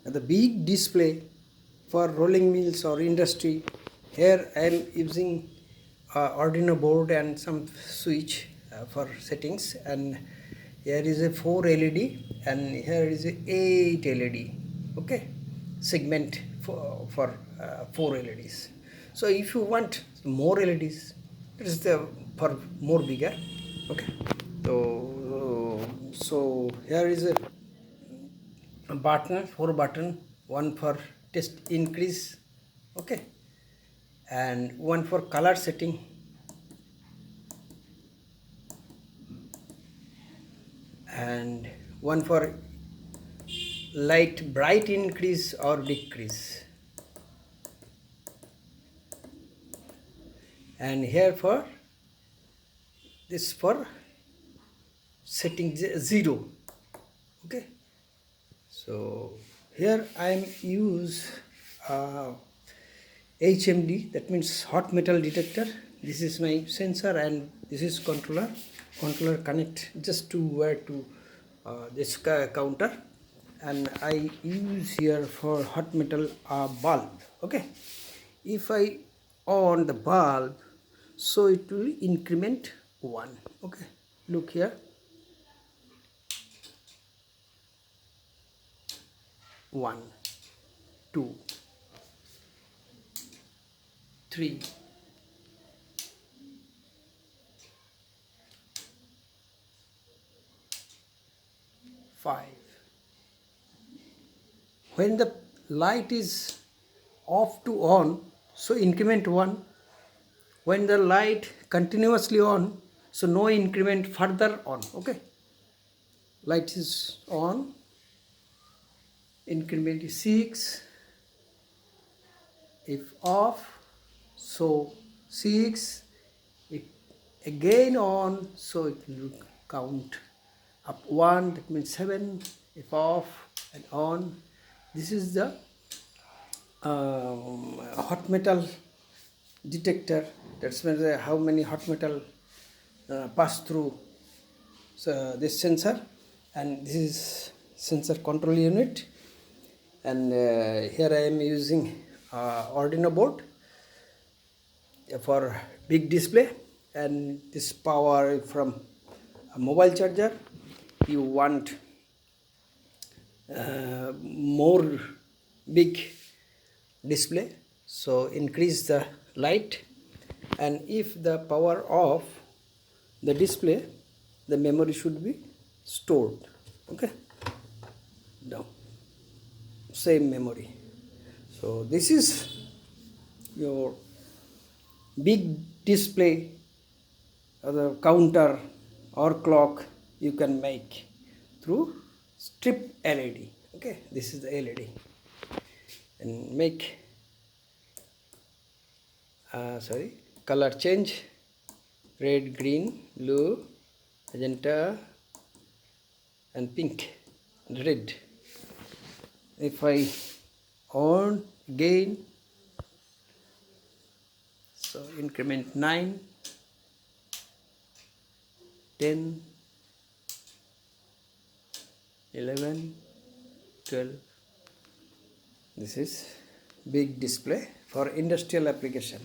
the big display for rolling mills or industry. Here I am using Arduino board and some switch for settings, and here is a 4 LED and here is a 8 LED, okay, segment for 4 LEDs. So if you want more LEDs, it is the for more bigger, okay. So here is a button, 4 button, one for test increase, okay, and one for color setting, and one for light bright increase or decrease, and here for this for setting 0, okay. So here I am use HMD, that means hot metal detector. This is my sensor and this is controller. Controller connect just to where to this counter, and I use here for hot metal bulb, okay. If I on the bulb, so it will increment 1, okay. Look here, 1, 2, 3, 5. When the light is off to on, so increment 1. When the light continuously on, so no increment further on, okay. Light is on, increment is 6. If off, so 6. If again on, so it will count up 1, that means 7. If off and on, this is the hot metal detector. That's how many hot metal pass through this sensor, and this is sensor control unit. And here I am using Arduino board for big display, and this power from a mobile charger. You want more big display, so increase the light, and if the power off the display, the memory should be stored, okay. Now same memory. So this is your big display, the counter or clock you can make through strip LED, okay. This is the LED, and make color change: red, green, blue, magenta, and pink, and red. If I on again, so increment 9, 10, 11, 12. This is big display for industrial application.